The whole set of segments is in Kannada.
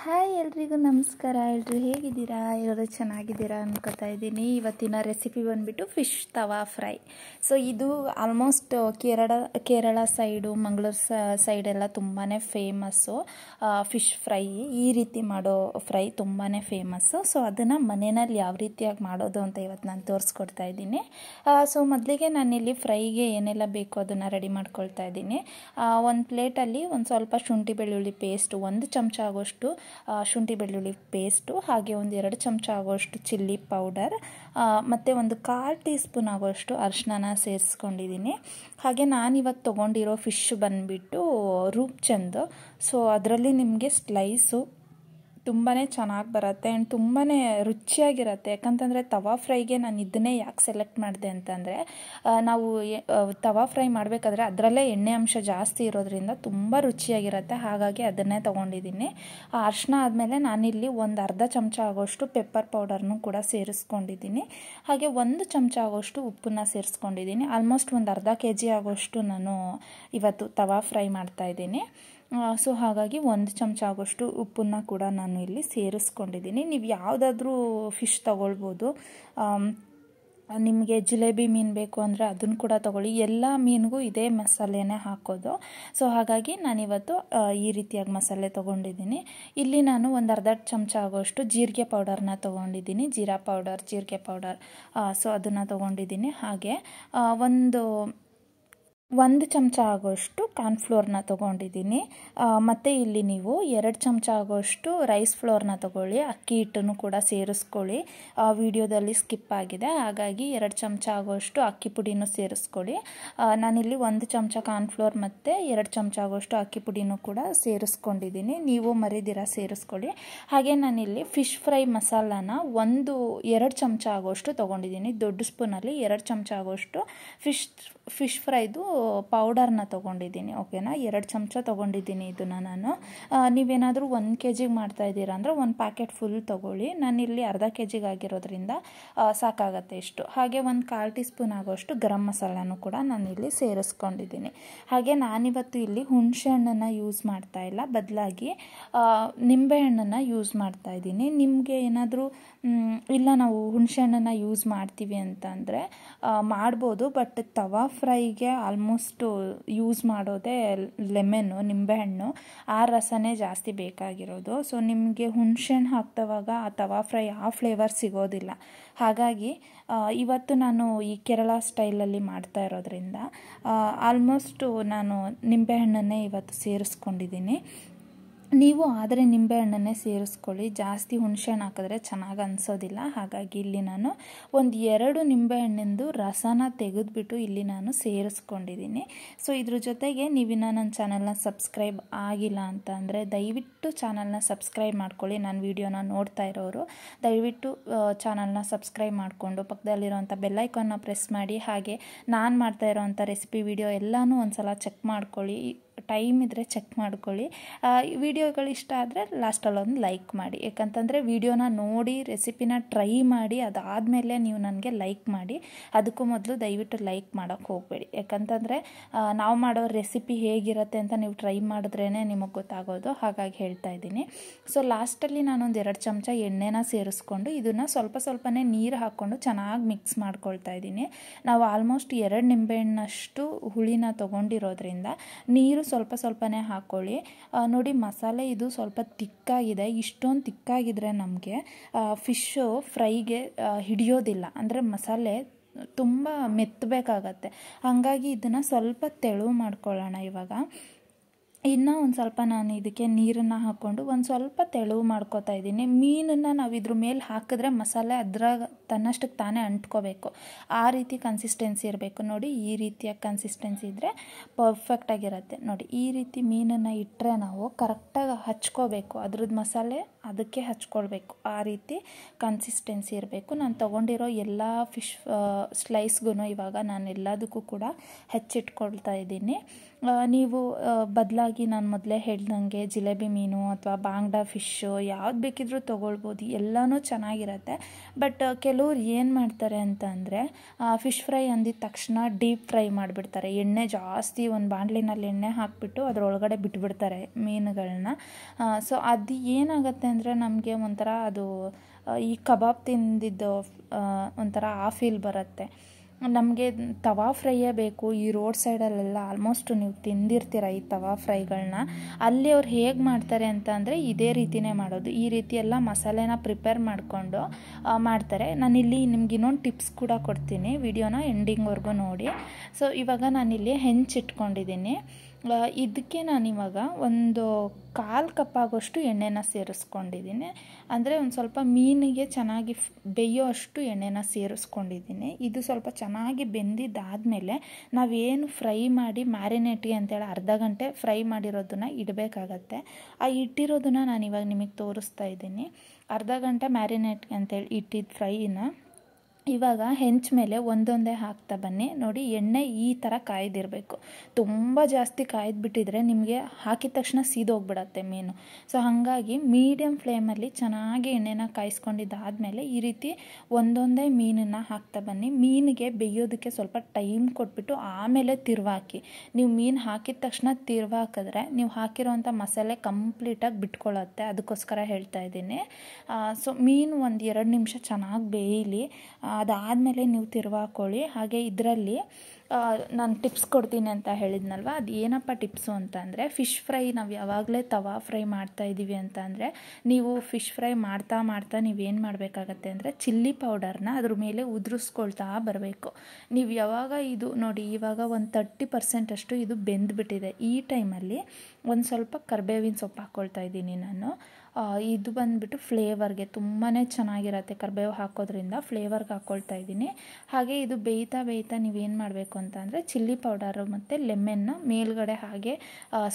ಹಾಯ್ ಎಲ್ರಿಗೂ ನಮಸ್ಕಾರ. ಎಲ್ಲರೂ ಹೇಗಿದ್ದೀರಾ? ಎಲ್ಲರೂ ಚೆನ್ನಾಗಿದ್ದೀರಾ ಅನ್ಕೋತಾ ಇದ್ದೀನಿ. ಇವತ್ತಿನ ರೆಸಿಪಿ ಬಂದುಬಿಟ್ಟು ಫಿಶ್ ತವಾ ಫ್ರೈ. ಸೊ ಇದು ಆಲ್ಮೋಸ್ಟ್ ಕೇರಳ ಸೈಡು, ಮಂಗಳೂರು ಸೈಡೆಲ್ಲ ತುಂಬಾ ಫೇಮಸ್ಸು ಫಿಶ್ ಫ್ರೈ. ಈ ರೀತಿ ಮಾಡೋ ಫ್ರೈ ತುಂಬಾ ಫೇಮಸ್ಸು. ಸೊ ಅದನ್ನು ಮನೆಯಲ್ಲಿ ಯಾವ ರೀತಿಯಾಗಿ ಮಾಡೋದು ಅಂತ ಇವತ್ತು ನಾನು ತೋರಿಸ್ಕೊಡ್ತಾ ಇದ್ದೀನಿ. ಸೊ ಮೊದಲಿಗೆ ನಾನಿಲ್ಲಿ ಫ್ರೈಗೆ ಏನೆಲ್ಲ ಬೇಕು ಅದನ್ನು ರೆಡಿ ಮಾಡ್ಕೊಳ್ತಾ ಇದ್ದೀನಿ. ಒಂದು ಪ್ಲೇಟಲ್ಲಿ ಒಂದು ಸ್ವಲ್ಪ ಶುಂಠಿ ಬೆಳ್ಳುಳ್ಳಿ ಪೇಸ್ಟು, 1 ಚಮಚ ಆಗೋಷ್ಟು ಶುಂಠಿ ಬೆಳ್ಳುಳ್ಳಿ ಪೇಸ್ಟು, ಹಾಗೆ ಒಂದು 2 ಚಮಚ ಆಗೋಷ್ಟು ಚಿಲ್ಲಿ ಪೌಡರ್, ಮತ್ತು ಒಂದು 1/4 ಟೀ ಸ್ಪೂನ್ ಆಗೋಷ್ಟು ಅರಿಶಿನ ಸೇರಿಸ್ಕೊಂಡಿದ್ದೀನಿ. ಹಾಗೆ ನಾನಿವತ್ತು ತೊಗೊಂಡಿರೋ ಫಿಶ್ ಬಂದುಬಿಟ್ಟು ರೂಪ್ಚಂದ್. ಸೊ ಅದರಲ್ಲಿ ನಿಮಗೆ ಸ್ಲೈಸು ತುಂಬಾ ಚೆನ್ನಾಗಿ ಬರುತ್ತೆ ಆ್ಯಂಡ್ ತುಂಬಾ ರುಚಿಯಾಗಿರುತ್ತೆ. ಯಾಕಂತಂದರೆ ತವಾ ಫ್ರೈಗೆ ನಾನು ಇದನ್ನೇ ಯಾಕೆ ಸೆಲೆಕ್ಟ್ ಮಾಡಿದೆ ಅಂತಂದರೆ, ನಾವು ತವಾ ಫ್ರೈ ಮಾಡಬೇಕಾದ್ರೆ ಅದರಲ್ಲೇ ಎಣ್ಣೆ ಅಂಶ ಜಾಸ್ತಿ ಇರೋದ್ರಿಂದ ತುಂಬ ರುಚಿಯಾಗಿರುತ್ತೆ. ಹಾಗಾಗಿ ಅದನ್ನೇ ತೊಗೊಂಡಿದ್ದೀನಿ. ಅರಿಶಿನ ಆದಮೇಲೆ ನಾನಿಲ್ಲಿ ಒಂದು ಅರ್ಧ ಚಮಚ ಆಗೋಷ್ಟು ಪೆಪ್ಪರ್ ಪೌಡರ್ನು ಕೂಡ ಸೇರಿಸ್ಕೊಂಡಿದ್ದೀನಿ. ಹಾಗೆ 1 ಚಮಚ ಆಗೋಷ್ಟು ಉಪ್ಪನ್ನು ಸೇರಿಸ್ಕೊಂಡಿದ್ದೀನಿ. ಆಲ್ಮೋಸ್ಟ್ ಒಂದು ಅರ್ಧ kg ಆಗೋಷ್ಟು ನಾನು ಇವತ್ತು ತವಾ ಫ್ರೈ ಮಾಡ್ತಾಯಿದ್ದೀನಿ. ಸೊ ಹಾಗಾಗಿ 1 ಚಮಚ ಆಗೋಷ್ಟು ಉಪ್ಪನ್ನು ಕೂಡ ನಾನು ಇಲ್ಲಿ ಸೇರಿಸ್ಕೊಂಡಿದ್ದೀನಿ. ನೀವು ಯಾವುದಾದ್ರೂ ಫಿಶ್ ತೊಗೊಳ್ಬೋದು. ನಿಮಗೆ ಜಿಲೇಬಿ ಮೀನು ಬೇಕು ಅಂದರೆ ಅದನ್ನು ಕೂಡ ತೊಗೊಳ್ಳಿ. ಎಲ್ಲ ಮೀನಿಗೂ ಇದೇ ಮಸಾಲೆನೇ ಹಾಕೋದು. ಸೊ ಹಾಗಾಗಿ ನಾನಿವತ್ತು ಈ ರೀತಿಯಾಗಿ ಮಸಾಲೆ ತೊಗೊಂಡಿದ್ದೀನಿ. ಇಲ್ಲಿ ನಾನು ಒಂದು ಅರ್ಧ ಚಮಚ ಆಗೋಷ್ಟು ಜೀರಿಗೆ ಪೌಡರ್ನ ತೊಗೊಂಡಿದ್ದೀನಿ. ಜೀರಾ ಪೌಡರ್, ಜೀರಿಗೆ ಪೌಡರ್, ಸೊ ಅದನ್ನು ತೊಗೊಂಡಿದ್ದೀನಿ. ಹಾಗೆ ಒಂದು ಚಮಚ ಆಗೋಷ್ಟು ಕಾರ್ನ್ಫ್ಲೋರ್ನ ತೊಗೊಂಡಿದ್ದೀನಿ. ಮತ್ತು ಇಲ್ಲಿ ನೀವು 2 ಚಮಚ ಆಗೋಷ್ಟು ರೈಸ್ ಫ್ಲೋರ್ನ ತೊಗೊಳ್ಳಿ. ಅಕ್ಕಿ ಹಿಟ್ಟನ್ನು ಕೂಡ ಸೇರಿಸ್ಕೊಳ್ಳಿ. ವಿಡಿಯೋದಲ್ಲಿ ಸ್ಕಿಪ್ ಆಗಿದೆ, ಹಾಗಾಗಿ 2 ಚಮಚ ಆಗೋಷ್ಟು ಅಕ್ಕಿ ಪುಡಿನೂ ಸೇರಿಸ್ಕೊಳ್ಳಿ. ನಾನಿಲ್ಲಿ 1 ಚಮಚ ಕಾರ್ನ್ಫ್ಲೋರ್ ಮತ್ತು 2 ಚಮಚ ಆಗೋಷ್ಟು ಅಕ್ಕಿ ಪುಡಿನೂ ಕೂಡ ಸೇರಿಸ್ಕೊಂಡಿದ್ದೀನಿ. ನೀವು ಮರಿದಿರ ಸೇರಿಸ್ಕೊಳ್ಳಿ. ಹಾಗೆ ನಾನಿಲ್ಲಿ ಫಿಶ್ ಫ್ರೈ ಮಸಾಲಾನ 2 ಚಮಚ ಆಗೋಷ್ಟು ತೊಗೊಂಡಿದ್ದೀನಿ. ದೊಡ್ಡ ಸ್ಪೂನಲ್ಲಿ 2 ಚಮಚ ಆಗೋಷ್ಟು ಫಿಶ್ ಫ್ರೈದು ಪೌಡರ್ನ ತೊಗೊಂಡಿದ್ದೀನಿ. ಓಕೆನಾ, 2 ಚಮಚ ತೊಗೊಂಡಿದ್ದೀನಿ ಇದನ್ನು ನಾನು. ನೀವೇನಾದರೂ 1 kg ಮಾಡ್ತಾ ಇದ್ದೀರಾ ಅಂದರೆ 1 ಪ್ಯಾಕೆಟ್ ಫುಲ್ ತೊಗೊಳ್ಳಿ. ನಾನಿಲ್ಲಿ ಅರ್ಧ kg ಆಗಿರೋದ್ರಿಂದ ಸಾಕಾಗತ್ತೆ ಇಷ್ಟು. ಹಾಗೆ 1/4 ಟೀ ಸ್ಪೂನ್ ಆಗೋಷ್ಟು ಗರಂ ಮಸಾಲನೂ ಕೂಡ ನಾನಿಲ್ಲಿ ಸೇರಿಸ್ಕೊಂಡಿದ್ದೀನಿ. ಹಾಗೆ ನಾನಿವತ್ತು ಇಲ್ಲಿ ಹುಣಸೆ ಹಣ್ಣನ್ನು ಯೂಸ್ ಮಾಡ್ತಾ ಇಲ್ಲ, ಬದಲಾಗಿ ನಿಂಬೆಹಣ್ಣನ್ನು ಯೂಸ್ ಮಾಡ್ತಾ ಇದ್ದೀನಿ. ನಿಮಗೆ ಏನಾದರೂ ಇಲ್ಲ ನಾವು ಹುಣಸೆ ಹಣ್ಣನ್ನು ಯೂಸ್ ಮಾಡ್ತೀವಿ ಅಂತಂದರೆ ಮಾಡ್ಬೋದು, ಬಟ್ ತವಾ ಫ್ರೈಗೆ ಆಲ್ಮೋಸ್ಟು ಯೂಸ್ ಮಾಡೋದೇ ಲೆಮನ್ನು, ನಿಂಬೆಹಣ್ಣು. ಆ ರಸನೇ ಜಾಸ್ತಿ ಬೇಕಾಗಿರೋದು. ಸೊ ನಿಮಗೆ ಹುಣಸೆಹಣ್ಣು ಹಾಕ್ತವಾಗ ಆ ತವಾ ಫ್ರೈ ಆ ಫ್ಲೇವರ್ ಸಿಗೋದಿಲ್ಲ. ಹಾಗಾಗಿ ಇವತ್ತು ನಾನು ಈ ಕೇರಳ ಸ್ಟೈಲಲ್ಲಿ ಮಾಡ್ತಾ ಇರೋದ್ರಿಂದ ಆಲ್ಮೋಸ್ಟು ನಾನು ನಿಂಬೆಹಣ್ಣನ್ನೇ ಇವತ್ತು ಸೇರಿಸ್ಕೊಂಡಿದ್ದೀನಿ. ನೀವು ಆದರೆ ನಿಂಬೆಹಣ್ಣನ್ನೇ ಸೇರಿಸ್ಕೊಳ್ಳಿ. ಜಾಸ್ತಿ ಹುಣಸೆಹಣ್ಣು ಹಾಕಿದ್ರೆ ಚೆನ್ನಾಗಿ ಅನಿಸೋದಿಲ್ಲ. ಹಾಗಾಗಿ ಇಲ್ಲಿ ನಾನು ಒಂದು 2 ನಿಂಬೆಹಣ್ಣಿಂದು ರಸನ ತೆಗೆದುಬಿಟ್ಟು ಇಲ್ಲಿ ನಾನು ಸೇರಿಸ್ಕೊಂಡಿದ್ದೀನಿ. ಸೊ ಇದ್ರ ಜೊತೆಗೆ ನೀವಿನ್ನ ನನ್ನ ಚಾನಲ್ನ ಸಬ್ಸ್ಕ್ರೈಬ್ ಆಗಿಲ್ಲ ಅಂತ ಅಂದರೆ ದಯವಿಟ್ಟು ಚಾನಲ್ನ ಸಬ್ಸ್ಕ್ರೈಬ್ ಮಾಡ್ಕೊಳ್ಳಿ. ನಾನು ವಿಡಿಯೋನ ನೋಡ್ತಾ ಇರೋರು ದಯವಿಟ್ಟು ಚಾನಲ್ನ ಸಬ್ಸ್ಕ್ರೈಬ್ ಮಾಡಿಕೊಂಡು ಪಕ್ಕದಲ್ಲಿರೋಂಥ ಬೆಲ್ಲೈಕಾನ್ನ ಪ್ರೆಸ್ ಮಾಡಿ. ಹಾಗೆ ನಾನು ಮಾಡ್ತಾ ಇರೋವಂಥ ರೆಸಿಪಿ ವಿಡಿಯೋ ಎಲ್ಲನೂ ಒಂದು ಸಲ ಚೆಕ್ ಮಾಡ್ಕೊಳ್ಳಿ. ಟೈಮ್ ಇದ್ದರೆ ಚೆಕ್ ಮಾಡ್ಕೊಳ್ಳಿ. ವಿಡಿಯೋಗಳು ಇಷ್ಟ ಆದರೆ ಲಾಸ್ಟಲ್ಲೊಂದು ಲೈಕ್ ಮಾಡಿ. ಯಾಕಂತಂದರೆ ವಿಡಿಯೋನ ನೋಡಿ ರೆಸಿಪಿನ ಟ್ರೈ ಮಾಡಿ ಅದಾದಮೇಲೆ ನೀವು ನನಗೆ ಲೈಕ್ ಮಾಡಿ. ಅದಕ್ಕೂ ಮೊದಲು ದಯವಿಟ್ಟು ಲೈಕ್ ಮಾಡೋಕ್ಕೆ ಹೋಗಬೇಡಿ. ಯಾಕಂತಂದರೆ ನಾವು ಮಾಡೋ ರೆಸಿಪಿ ಹೇಗಿರುತ್ತೆ ಅಂತ ನೀವು ಟ್ರೈ ಮಾಡಿದ್ರೇ ನಿಮಗೆ ಗೊತ್ತಾಗೋದು. ಹಾಗಾಗಿ ಹೇಳ್ತಾ ಇದ್ದೀನಿ. ಸೊ ಲಾಸ್ಟಲ್ಲಿ ನಾನೊಂದು 2 ಚಮಚ ಎಣ್ಣೆನ ಸೇರಿಸ್ಕೊಂಡು ಇದನ್ನು ಸ್ವಲ್ಪನೇ ನೀರು ಹಾಕ್ಕೊಂಡು ಚೆನ್ನಾಗಿ ಮಿಕ್ಸ್ ಮಾಡ್ಕೊಳ್ತಾ ಇದ್ದೀನಿ. ನಾವು ಆಲ್ಮೋಸ್ಟ್ 2 ನಿಂಬೆಹಣ್ಣಷ್ಟು ಹುಳಿನ ತೊಗೊಂಡಿರೋದ್ರಿಂದ ನೀರು ಸ್ವಲ್ಪನೇ ಹಾಕ್ಕೊಳ್ಳಿ. ನೋಡಿ ಮಸಾಲೆ ಇದು ಸ್ವಲ್ಪ ತಿಕ್ಕಾಗಿದೆ. ಇಷ್ಟೊಂದು ತಿಕ್ಕಾಗಿದ್ರೆ ನಮಗೆ ಫಿಶ್ಶು ಫ್ರೈಗೆ ಹಿಡಿಯೋದಿಲ್ಲ, ಅಂದರೆ ಮಸಾಲೆ ತುಂಬ ಮೆತ್ತಬೇಕಾಗತ್ತೆ. ಹಾಗಾಗಿ ಇದನ್ನು ಸ್ವಲ್ಪ ತೆಳು ಮಾಡ್ಕೊಳ್ಳೋಣ. ಇವಾಗ ಇನ್ನೂ ಒಂದು ಸ್ವಲ್ಪ ನಾನು ಇದಕ್ಕೆ ನೀರನ್ನು ಹಾಕ್ಕೊಂಡು ಒಂದು ಸ್ವಲ್ಪ ತೆಳುವು ಮಾಡ್ಕೋತಾ ಇದ್ದೀನಿ. ಮೀನನ್ನು ನಾವು ಇದ್ರ ಮೇಲೆ ಹಾಕಿದ್ರೆ ಮಸಾಲೆ ಅದ್ರಾಗ ತನ್ನಷ್ಟಕ್ಕೆ ತಾನೇ ಅಂಟ್ಕೋಬೇಕು. ಆ ರೀತಿ ಕನ್ಸಿಸ್ಟೆನ್ಸಿ ಇರಬೇಕು. ನೋಡಿ ಈ ರೀತಿಯ ಕನ್ಸಿಸ್ಟೆನ್ಸಿ ಇದ್ದರೆ ಪರ್ಫೆಕ್ಟಾಗಿರುತ್ತೆ. ನೋಡಿ ಈ ರೀತಿ ಮೀನನ್ನು ಇಟ್ಟರೆ ನಾವು ಕರೆಕ್ಟಾಗಿ ಹಚ್ಕೋಬೇಕು. ಅದ್ರದ್ದು ಮಸಾಲೆ ಅದಕ್ಕೆ ಹಚ್ಕೊಳ್ಬೇಕು. ಆ ರೀತಿ ಕನ್ಸಿಸ್ಟೆನ್ಸಿ ಇರಬೇಕು. ನಾನು ತೊಗೊಂಡಿರೋ ಎಲ್ಲ ಫಿಶ್ ಸ್ಲೈಸ್ಗೂ ಇವಾಗ ನಾನು ಎಲ್ಲದಕ್ಕೂ ಕೂಡ ಹೆಚ್ಚಿಟ್ಕೊಳ್ತಾ ಇದ್ದೀನಿ. ನೀವು ಬದಲಾಗಿ ಸಿಂಪಲ್ಲಾಗಿ ನಾನು ಮೊದಲೇ ಹೇಳ್ದಂಗೆ ಜಿಲೇಬಿ ಮೀನು ಅಥವಾ ಬಾಂಗ್ಡಾ ಫಿಶ್ಶು ಯಾವ್ದು ಬೇಕಿದ್ರೂ ತೊಗೊಳ್ಬೋದು, ಎಲ್ಲನೂ ಚೆನ್ನಾಗಿರುತ್ತೆ. ಬಟ್ ಕೆಲವ್ರು ಏನು ಮಾಡ್ತಾರೆ ಅಂತ ಅಂದರೆ ಫಿಶ್ ಫ್ರೈ ಅಂದಿದ ತಕ್ಷಣ ಡೀಪ್ ಫ್ರೈ ಮಾಡಿಬಿಡ್ತಾರೆ. ಎಣ್ಣೆ ಜಾಸ್ತಿ ಒಂದು ಬಾಣಲಿನಲ್ಲಿ ಎಣ್ಣೆ ಹಾಕಿಬಿಟ್ಟು ಅದರೊಳಗಡೆ ಬಿಟ್ಬಿಡ್ತಾರೆ ಮೀನುಗಳನ್ನ. ಸೊ ಅದು ಏನಾಗುತ್ತೆ ಅಂದರೆ ನಮಗೆ ಒಂಥರ ಅದು ಈ ಕಬಾಬ್ ತಿಂದಿದ್ದು ಒಂಥರ ಆ ಫೀಲ್ ಬರುತ್ತೆ. ನಮಗೆ ತವಾ ಫ್ರೈಯೇ ಬೇಕು. ಈ ರೋಡ್ ಸೈಡಲ್ಲೆಲ್ಲ ಆಲ್ಮೋಸ್ಟ್ ನೀವು ತಿಂದಿರ್ತೀರ ಈ ತವಾ ಫ್ರೈಗಳನ್ನ. ಅಲ್ಲಿ ಅವ್ರು ಹೇಗೆ ಮಾಡ್ತಾರೆ ಅಂತ ಅಂದರೆ ಇದೇ ರೀತಿಯೇ ಮಾಡೋದು. ಈ ರೀತಿ ಎಲ್ಲ ಮಸಾಲೆನ ಪ್ರಿಪೇರ್ ಮಾಡಿಕೊಂಡು ಮಾಡ್ತಾರೆ. ನಾನಿಲ್ಲಿ ನಿಮ್ಗೆ ಇನ್ನೊಂದು ಟಿಪ್ಸ್ ಕೂಡ ಕೊಡ್ತೀನಿ, ವಿಡಿಯೋನ ಎಂಡಿಂಗ್ವರೆಗೂ ನೋಡಿ. ಸೊ ಇವಾಗ ನಾನಿಲ್ಲಿ ಹೆಂಚಿಟ್ಕೊಂಡಿದ್ದೀನಿ. ಇದಕ್ಕೆ ನಾನಿವಾಗ ಒಂದು 1/4 ಕಪ್ ಆಗೋಷ್ಟು ಎಣ್ಣೆನ ಸೇರಿಸ್ಕೊಂಡಿದ್ದೀನಿ. ಅಂದರೆ ಒಂದು ಸ್ವಲ್ಪ ಮೀನಿಗೆ ಚೆನ್ನಾಗಿ ಬೇಯೋ ಅಷ್ಟು ಎಣ್ಣೆನ ಸೇರಿಸ್ಕೊಂಡಿದ್ದೀನಿ. ಇದು ಸ್ವಲ್ಪ ಚೆನ್ನಾಗಿ ಬೆಂದಿದ್ದಾದಮೇಲೆ ನಾವೇನು ಫ್ರೈ ಮಾಡಿ ಮ್ಯಾರಿನೇಟ್ಗೆ ಅಂತೇಳಿ ಅರ್ಧ ಗಂಟೆ ಫ್ರೈ ಮಾಡಿರೋದನ್ನು ಇಡಬೇಕಾಗತ್ತೆ. ಆ ಇಟ್ಟಿರೋದನ್ನು ನಾನಿವಾಗ ನಿಮಗೆ ತೋರಿಸ್ತಾ ಇದ್ದೀನಿ. ಅರ್ಧ ಗಂಟೆ ಮ್ಯಾರಿನೇಟ್ಗೆ ಅಂತೇಳಿ ಇಟ್ಟಿದ್ದ ಫ್ರೈನ ಇವಾಗ ಹೆಂಚ ಮೇಲೆ ಒಂದೊಂದೇ ಹಾಕ್ತಾ ಬನ್ನಿ. ನೋಡಿ, ಎಣ್ಣೆ ಈ ಥರ ಕಾಯ್ದಿರಬೇಕು. ತುಂಬ ಜಾಸ್ತಿ ಕಾಯ್ದುಬಿಟ್ಟಿದ್ರೆ ನಿಮಗೆ ಹಾಕಿದ ತಕ್ಷಣ ಸೀದೋಗ್ಬಿಡತ್ತೆ ಮೀನು. ಸೊ ಹಾಗಾಗಿ ಮೀಡಿಯಮ್ ಫ್ಲೇಮಲ್ಲಿ ಚೆನ್ನಾಗಿ ಎಣ್ಣೆನ ಕಾಯಿಸ್ಕೊಂಡಿದ್ದಾದಮೇಲೆ ಈ ರೀತಿ ಒಂದೊಂದೇ ಮೀನನ್ನು ಹಾಕ್ತಾ ಬನ್ನಿ. ಮೀನಿಗೆ ಬೇಯೋದಕ್ಕೆ ಸ್ವಲ್ಪ ಟೈಮ್ ಕೊಟ್ಬಿಟ್ಟು ಆಮೇಲೆ ತಿರುವಾಕಿ. ನೀವು ಮೀನು ಹಾಕಿದ ತಕ್ಷಣ ತಿರುವಾಕಿದ್ರೆ ನೀವು ಹಾಕಿರೋವಂಥ ಮಸಾಲೆ ಕಂಪ್ಲೀಟಾಗಿ ಬಿಟ್ಕೊಳ್ಳುತ್ತೆ. ಅದಕ್ಕೋಸ್ಕರ ಹೇಳ್ತಾ ಇದ್ದೀನಿ. ಸೊ ಮೀನು ಒಂದು 2 ನಿಮಿಷ ಚೆನ್ನಾಗಿ ಬೇಯಲಿ. ಅದಾದಮೇಲೆ ನೀವು ತಿರುವಾಕೊಳ್ಳಿ. ಹಾಗೆ ಇದರಲ್ಲಿ ನಾನು ಟಿಪ್ಸ್ ಕೊಡ್ತೀನಿ ಅಂತ ಹೇಳಿದ್ನಲ್ವ, ಅದು ಏನಪ್ಪ ಟಿಪ್ಸು ಅಂತ ಅಂದರೆ, ಫಿಶ್ ಫ್ರೈ ನಾವು ಯಾವಾಗಲೇ ತವಾ ಫ್ರೈ ಮಾಡ್ತಾಯಿದ್ದೀವಿ ಅಂತ ಅಂದರೆ ನೀವು ಫಿಶ್ ಫ್ರೈ ಮಾಡ್ತಾ ನೀವೇನು ಮಾಡಬೇಕಾಗತ್ತೆ ಅಂದರೆ ಚಿಲ್ಲಿ ಪೌಡರ್ನ ಅದ್ರ ಮೇಲೆ ಉದುರಿಸ್ಕೊಳ್ತಾ ಬರಬೇಕು. ನೀವು ಯಾವಾಗ ಇದು ನೋಡಿ, ಇವಾಗ ಒಂದು 30% ಅಷ್ಟು ಇದು ಬೆಂದ್ಬಿಟ್ಟಿದೆ. ಈ ಟೈಮಲ್ಲಿ ಒಂದು ಸ್ವಲ್ಪ ಕರಿಬೇವಿನ ಸೊಪ್ಪು ಹಾಕ್ಕೊಳ್ತಾ ಇದ್ದೀನಿ ನಾನು. ಇದು ಬಂದುಬಿಟ್ಟು ಫ್ಲೇವರ್ಗೆ ತುಂಬಾ ಚೆನ್ನಾಗಿರುತ್ತೆ. ಕರಿಬೇವು ಹಾಕೋದ್ರಿಂದ ಫ್ಲೇವರ್ಗೆ ಹಾಕ್ಕೊಳ್ತಾ ಇದ್ದೀನಿ. ಹಾಗೆ ಇದು ಬೇಯ್ತಾ ನೀವೇನು ಮಾಡಬೇಕು ಅಂತ ಅಂದರೆ ಚಿಲ್ಲಿ ಪೌಡರು ಮತ್ತು ಲೆಮನ್ನ ಮೇಲ್ಗಡೆ ಹಾಗೆ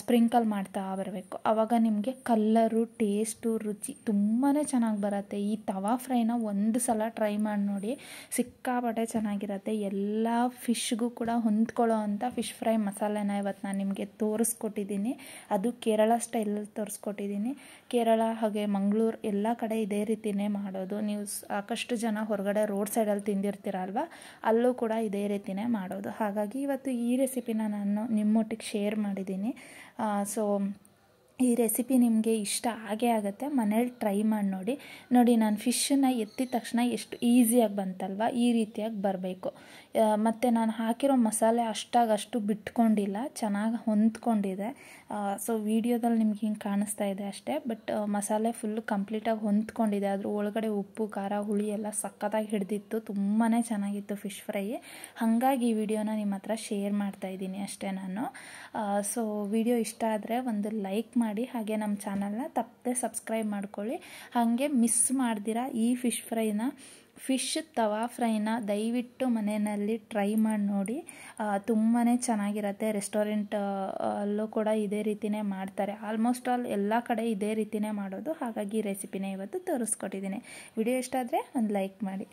ಸ್ಪ್ರಿಂಕಲ್ ಮಾಡ್ತಾ ಬರಬೇಕು. ಆವಾಗ ನಿಮಗೆ ಕಲ್ಲರು, ಟೇಸ್ಟು, ರುಚಿ ತುಂಬಾ ಚೆನ್ನಾಗಿ ಬರುತ್ತೆ. ಈ ತವಾ ಫ್ರೈನ ಒಂದು ಸಲ ಟ್ರೈ ಮಾಡಿ ನೋಡಿ, ಸಿಕ್ಕಾಪಟ್ಟೆ ಚೆನ್ನಾಗಿರುತ್ತೆ. ಎಲ್ಲ ಫಿಶ್ಗೂ ಕೂಡ ಹೊಂದ್ಕೊಳ್ಳೋ ಅಂಥ ಫಿಶ್ ಫ್ರೈ ಮಸಾಲೆನ ಇವತ್ತು ನಾನು ನಿಮಗೆ ತೋರಿಸ್ಕೊಟ್ಟಿದ್ದೀನಿ. ಅದು ಕೇರಳ ಸ್ಟೈಲಲ್ಲಿ ತೋರಿಸ್ಕೊಟ್ಟಿದ್ದೀನಿ. ಕೇರಳ ಹಾಗೆ ಮಂಗಳೂರು ಎಲ್ಲ ಕಡೆ ಇದೇ ರೀತಿಯೇ ಮಾಡೋದು. ನೀವು ಸಾಕಷ್ಟು ಜನ ಹೊರಗಡೆ ರೋಡ್ ಸೈಡಲ್ಲಿ ತಿಂದಿರ್ತೀರಲ್ವ, ಅಲ್ಲೂ ಕೂಡ ಇದೇ ರೀತಿಯೇ ಮಾಡೋದು. ಹಾಗಾಗಿ ಇವತ್ತು ಈ ರೆಸಿಪಿನ ನಾನು ನಿಮ್ಮೊಟ್ಟಿಗೆ ಶೇರ್ ಮಾಡಿದ್ದೀನಿ. ಸೊ ಈ ರೆಸಿಪಿ ನಿಮಗೆ ಇಷ್ಟ ಆಗೇ ಆಗುತ್ತೆ. ಮನೇಲಿ ಟ್ರೈ ಮಾಡಿ ನೋಡಿ. ನಾನು ಫಿಶನ್ನು ಎತ್ತಿದ ತಕ್ಷಣ ಎಷ್ಟು ಈಸಿಯಾಗಿ ಬಂತಲ್ವ, ಈ ರೀತಿಯಾಗಿ ಬರಬೇಕು. ಮತ್ತು ನಾನು ಹಾಕಿರೋ ಮಸಾಲೆ ಅಷ್ಟು ಬಿಟ್ಕೊಂಡಿಲ್ಲ, ಚೆನ್ನಾಗಿ ಹೊಂದ್ಕೊಂಡಿದೆ. ಸೊ ವಿಡಿಯೋದಲ್ಲಿ ನಿಮ್ಗೆ ಹಿಂಗೆ ಕಾಣಿಸ್ತಾ ಇದೆ ಅಷ್ಟೇ, ಬಟ್ ಮಸಾಲೆ ಫುಲ್ಲು ಕಂಪ್ಲೀಟಾಗಿ ಹೊಂದ್ಕೊಂಡಿದೆ. ಅದ್ರ ಒಳಗಡೆ ಉಪ್ಪು, ಖಾರ, ಹುಳಿ ಎಲ್ಲ ಸಖತ್ತಾಗಿ ಹಿಡಿದಿತ್ತು. ತುಂಬಾ ಚೆನ್ನಾಗಿತ್ತು ಫಿಶ್ ಫ್ರೈ. ಹಾಗಾಗಿ ಈ ವಿಡಿಯೋನ ನಿಮ್ಮ ಹತ್ರ ಶೇರ್ ಮಾಡ್ತಾಯಿದ್ದೀನಿ ಅಷ್ಟೇ ನಾನು. ಸೊ ವಿಡಿಯೋ ಇಷ್ಟ ಆದರೆ ಒಂದು ಲೈಕ್ ಮಾಡಿ, ಹಾಗೆ ನಮ್ಮ ಚಾನಲ್ನ ತಪ್ಪದೆ ಸಬ್ಸ್ಕ್ರೈಬ್ ಮಾಡ್ಕೊಳ್ಳಿ. ಹಾಗೆ ಮಿಸ್ ಮಾಡ್ದಿರಾ ಈ ಫಿಶ್ ತವಾ ಫ್ರೈನ ದಯವಿಟ್ಟು ಮನೆಯಲ್ಲಿ ಟ್ರೈ ಮಾಡಿ ನೋಡಿ. ತುಂಬಾ ಚೆನ್ನಾಗಿರುತ್ತೆ. ರೆಸ್ಟೋರೆಂಟಲ್ಲೂ ಕೂಡ ಇದೇ ರೀತಿಯೇ ಮಾಡ್ತಾರೆ. ಆಲ್ಮೋಸ್ಟ್ ಆಲ್ ಎಲ್ಲ ಕಡೆ ಇದೇ ರೀತಿಯೇ ಮಾಡೋದು. ಹಾಗಾಗಿ ಈ ರೆಸಿಪಿನ ಇವತ್ತು ತೋರಿಸ್ಕೊಟ್ಟಿದ್ದೀನಿ. ವಿಡಿಯೋ ಇಷ್ಟ ಆದರೆ ಒಂದು ಲೈಕ್ ಮಾಡಿ.